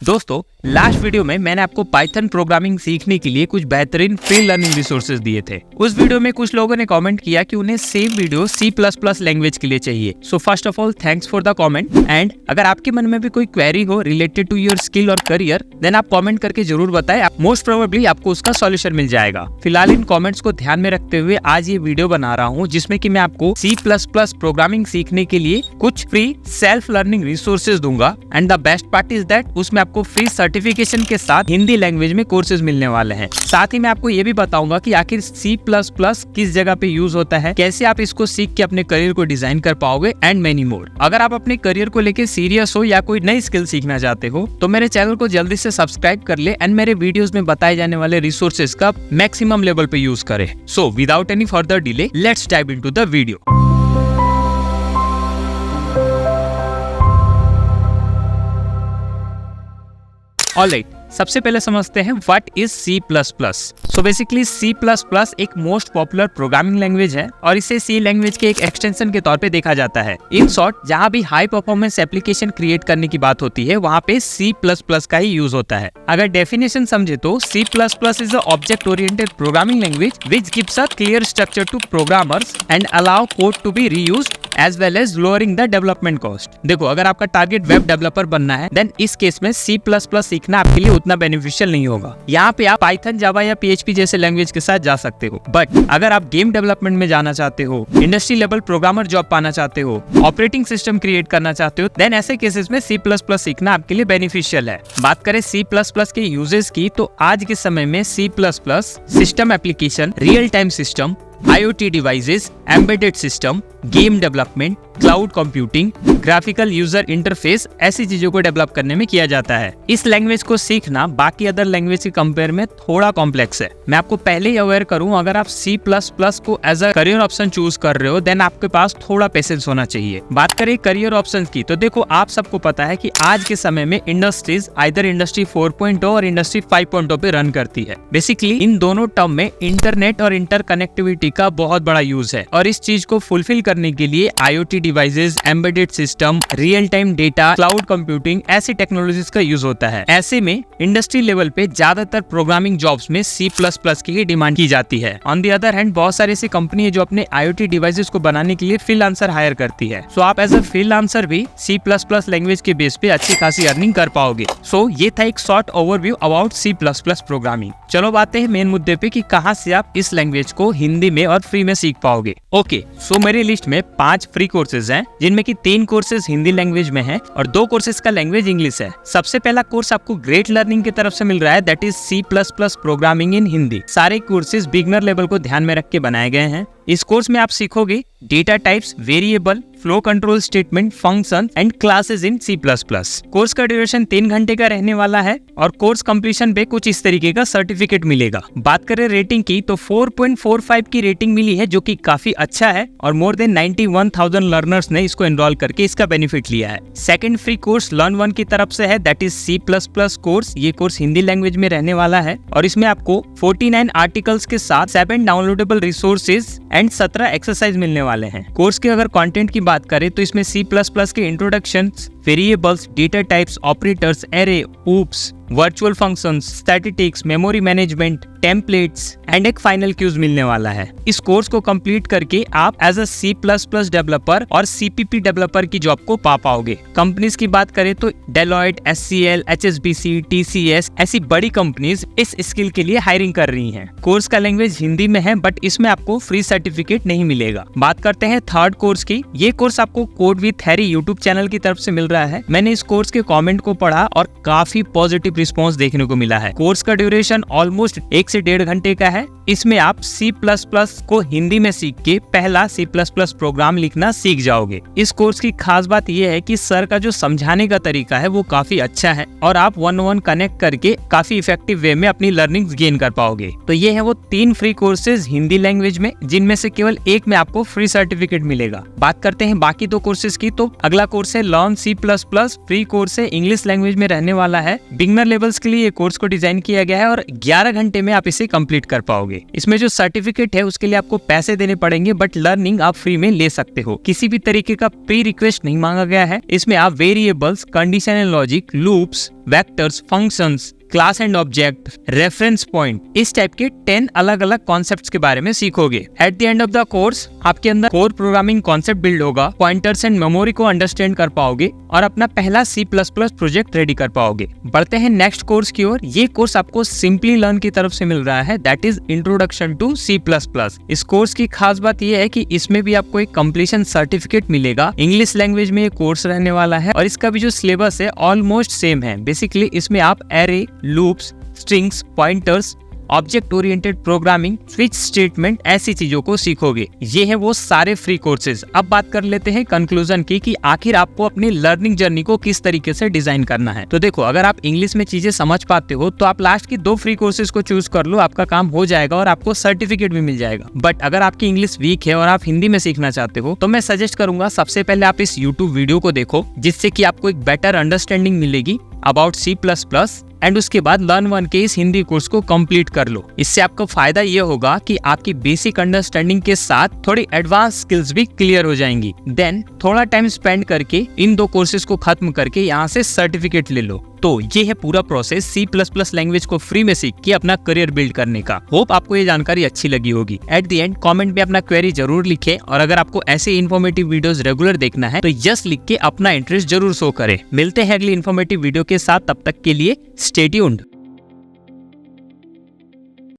दोस्तों, last video में मैंने आपको पाइथन प्रोग्रामिंग सीखने के लिए कुछ बेहतरीन फ्री लर्निंग रिसोर्सेज दिए थे। उस वीडियो में कुछ लोगों ने कमेंट किया कि उन्हें सेम वीडियो C++ लैंग्वेज के लिए चाहिए। So first of all thanks for the comment. And अगर आपके मन में भी कोई क्वेरी हो रिलेटेड टू योर स्किल और करियर, देन आप कमेंट करके जरूर बताएं। मोस्ट प्रोबेबली आपको उसका सॉल्यूशन मिल जाएगा। फिलहाल इन कमेंट्स को ध्यान में रखते हुए आज ये वीडियो बना रहा हूँ, जिसमें कि मैं आपको C++ प्रोग्रामिंग सीखने के लिए कुछ फ्री सेल्फ लर्निंग रिसोर्सेज दूंगा। And the best part is that उसमें आपको फ्री सर्टिफिकेशन के साथ हिंदी लैंग्वेज में कोर्सेज मिलने वाले हैं। साथ ही मैं आपको ये भी बताऊंगा कि आखिर C++ किस जगह पे यूज होता है, कैसे आप इसको सीख के अपने करियर को डिजाइन कर पाओगे एंड मेनी मोर। अगर आप अपने करियर को लेके सीरियस हो या कोई नई स्किल सीखना चाहते हो तो मेरे चैनल को जल्दी से सब्सक्राइब कर ले एंड मेरे वीडियोस में बताए जाने वाले रिसोर्सेज का मैक्सिमम लेवल पे यूज करें। So without any further delay let's dive into the video. Alright, सबसे पहले समझते हैं what is C++। So basically C++ एक मोस्ट पॉपुलर प्रोग्रामिंग लैंग्वेज है और इसे C लैंग्वेज के एक एक्सटेंशन के तौर पे देखा जाता है। इन शॉर्ट, जहाँ भी हाई परफॉर्मेंस एप्लीकेशन क्रिएट करने की बात होती है वहाँ पे C++ का ही यूज होता है। अगर डेफिनेशन समझे तो C++ is a object oriented programming language which gives a clear structure to programmers and allow code to be reused as well as lowering the development cost. देखो, अगर आपका टारगेट वेब डेवलपर बनना है then इस case में C++ सीखना आपके लिए उतना बेनिफिशियल नहीं होगा। यहाँ पे आप पाइथन, जावा या PHP जैसे लैंग्वेज के साथ जा सकते हो। बट अगर आप गेम डेवलपमेंट में जाना चाहते हो, इंडस्ट्री लेवल प्रोग्रामर जॉब पाना चाहते हो, ऑपरेटिंग सिस्टम क्रिएट करना चाहते हो, देन ऐसे केसेस में C++ सीखना आपके लिए बेनिफिशियल है। बात करें C++ के यूजेस की तो आज के समय में C++ system application, real time system, IoT devices, embedded system, game development, cloud computing, graphical user interface ऐसी चीजों को डेवलप करने में किया जाता है। इस लैंग्वेज को सीखना बाकी अदर लैंग्वेज के कंपेयर में थोड़ा कॉम्प्लेक्स है। मैं आपको पहले ही अवेयर करूं, अगर आप C++ को as a career option choose कर रहे हो देन आपके पास थोड़ा पेशेंस होना चाहिए। बात करें करियर ऑप्शन की तो देखो, आप सबको पता है कि आज के समय में इंडस्ट्रीज आइदर इंडस्ट्री 4.0 और इंडस्ट्री 5.0 पे रन करती है। बेसिकली इन दोनों टर्म में इंटरनेट और इंटरकनेक्टिविटी का बहुत बड़ा यूज है और इस चीज को फुलफिल करने के लिए IoT devices, embedded system, real time data, cloud computing ऐसी टेक्नोलॉजीज का यूज होता है। ऐसे में इंडस्ट्री लेवल पे ज्यादातर प्रोग्रामिंग जॉब्स में C++ की ही डिमांड की जाती है। ऑन द अदर हैंड, बहुत सारी ऐसी कंपनी है जो अपने IoT डिवाइसेस को बनाने के लिए फ्रीलांसर हायर करती है। सो आप एज अ फ्रीलांसर भी C++ लैंग्वेज के बेस पे अच्छी खासी अर्निंग कर पाओगे। सो ये था एक short overview about C++ programming. चलो बातें हैं मेन मुद्दे पे कि कहाँ से आप इस लैंग्वेज को हिंदी में और फ्री में सीख पाओगे। ओके, सो मेरी लिस्ट में 5 फ्री कोर्सेज हैं, जिनमें कि 3 कोर्सेज हिंदी लैंग्वेज में हैं और 2 कोर्सेज का लैंग्वेज इंग्लिश है। सबसे पहला कोर्स आपको ग्रेट लर्निंग की तरफ से मिल रहा है, that is C++ programming in Hindi. सारे कोर्सेज बिगनर लेवल को ध्यान में रख के बनाए गए हैं। इस कोर्स में आप सीखोगे data types, variable, flow control statement, function and classes in C++। Course का ड्यूरेशन 3 घंटे का रहने वाला है और कोर्स कंप्लीशन पे कुछ इस तरीके का सर्टिफिकेट मिलेगा। बात करें रेटिंग की तो 4.45 की रेटिंग मिली है, जो कि काफी अच्छा है और मोर देन 91,000 लर्नर्स ने इसको एनरोल करके इसका बेनिफिट लिया है। Second free course learn one की तरफ से है, दैट इज C++ कोर्स। ये कोर्स हिंदी लैंग्वेज में रहने वाला है और इसमें आपको 49 आर्टिकल्स के साथ 7 डाउनलोडेबल रिसोर्सेज एंड 17 एक्सरसाइज मिलने वाले हैं। कोर्स के अगर कंटेंट की बात करें तो इसमें C++ के introduction, variables, data types, operators, array, oops, virtual functions, statistics, memory management, templates and एक फाइनल क्यूज मिलने वाला है। इस कोर्स को कंप्लीट करके आप एज अ C++ डेवलपर और CPP डेवलपर की जॉब को पा पाओगे। कंपनीज की बात करें तो डेलॉयट, SCL, HSBC, TCS ऐसी बड़ी कंपनीज इस स्किल के लिए हायरिंग कर रही हैं। कोर्स का लैंग्वेज हिंदी में है बट इसमें आपको फ्री सर्टिफिकेट नहीं मिलेगा। बात करते हैं थर्ड कोर्स की। ये कोर्स आपको code with Harry YouTube channel की तरफ से मिल रहा है। मैंने इस कोर्स के कमेंट को पढ़ा और काफी पॉजिटिव रिस्पॉन्स देखने को मिला है। कोर्स का ड्यूरेशन ऑलमोस्ट 1 से 1.5 घंटे का है। इसमें आप C++ को हिंदी में सीख के पहला C++ प्रोग्राम लिखना सीख जाओगे। इस कोर्स की खास बात यह है कि सर का जो समझाने का तरीका है वो काफी अच्छा है और आप 1-on-1 कनेक्ट करके काफी इफेक्टिव वे में अपनी लर्निंग गेन कर पाओगे। तो ये है वो 3 फ्री कोर्सेज हिंदी लैंग्वेज में, जिनमें से केवल एक में आपको फ्री सर्टिफिकेट मिलेगा। बात करते हैं बाकी 2 कोर्सेज की तो अगला कोर्स है लर्न C++ फ्री कोर्स है, इंग्लिश लैंग्वेज में रहने वाला है। बिगनर लेवल्स के लिए ये कोर्स को डिजाइन किया गया है और 11 घंटे में आप इसे कंप्लीट कर पाओगे। इसमें जो सर्टिफिकेट है उसके लिए आपको पैसे देने पड़ेंगे, बट लर्निंग आप फ्री में ले सकते हो। किसी भी तरीके का प्री रिक्वेस्ट नहीं मांगा गया है। इसमें आप variables, condition and logic, loops, vectors, functions, class and object, reference point, इस टाइप के 10 अलग अलग कॉन्सेप्ट्स के बारे में सीखोगे। At the end of the course आपके अंदर कोर प्रोग्रामिंग कॉन्सेप्ट बिल्ड होगा, पॉइंटर्स एंड मेमोरी को अंडरस्टैंड कर पाओगे और अपना पहला C++ प्रोजेक्ट रेडी कर पाओगे। बढ़ते हैं नेक्स्ट कोर्स की ओर। ये कोर्स आपको सिंपली लर्न की तरफ से मिल रहा है, that is introduction to C++। इस कोर्स की खास बात यह है कि इसमें भी आपको एक कंप्लीशन सर्टिफिकेट मिलेगा। इंग्लिश लैंग्वेज में ये कोर्स रहने वाला है और इसका भी जो सिलेबस है ऑलमोस्ट सेम है। बेसिकली इसमें आप array, loops, strings, pointers, object oriented programming, switch statement, ऐसी चीजों को सीखोगे। ये है वो सारे फ्री कोर्सेज। अब बात कर लेते हैं कंक्लूजन की कि आखिर आपको अपनी लर्निंग जर्नी को किस तरीके से डिजाइन करना है। तो देखो, अगर आप इंग्लिश में चीजें समझ पाते हो तो आप लास्ट की 2 फ्री कोर्सेज को चूज कर लो, आपका काम हो जाएगा और आपको सर्टिफिकेट भी मिल जाएगा। बट अगर आपकी इंग्लिश वीक है और आप हिंदी में सीखना चाहते हो तो मैं सजेस्ट करूंगा सबसे पहले आप इस यूट्यूब वीडियो को देखो, जिससे कि आपको एक बेटर अंडरस्टैंडिंग मिलेगी अबाउट C++ एंड उसके बाद लर्न 1 के इस हिंदी कोर्स को कंप्लीट कर लो। इससे आपको फायदा ये होगा कि आपकी बेसिक अंडरस्टैंडिंग के साथ थोड़ी एडवांस स्किल्स भी क्लियर हो जाएंगी। देन थोड़ा टाइम स्पेंड करके इन 2 कोर्सेज को खत्म करके यहाँ से सर्टिफिकेट ले लो। तो ये है पूरा प्रोसेस C++ लैंग्वेज को फ्री में सीख के अपना करियर बिल्ड करने का। होप आपको ये जानकारी अच्छी लगी होगी। एट द एंड कमेंट में अपना क्वेरी जरूर लिखें और अगर आपको ऐसे इन्फॉर्मेटिव वीडियोस रेगुलर देखना है तो यस लिख के अपना इंटरेस्ट जरूर शो करें। मिलते हैं अगली इन्फॉर्मेटिव वीडियो के साथ, तब तक के लिए स्टे ट्यून्ड।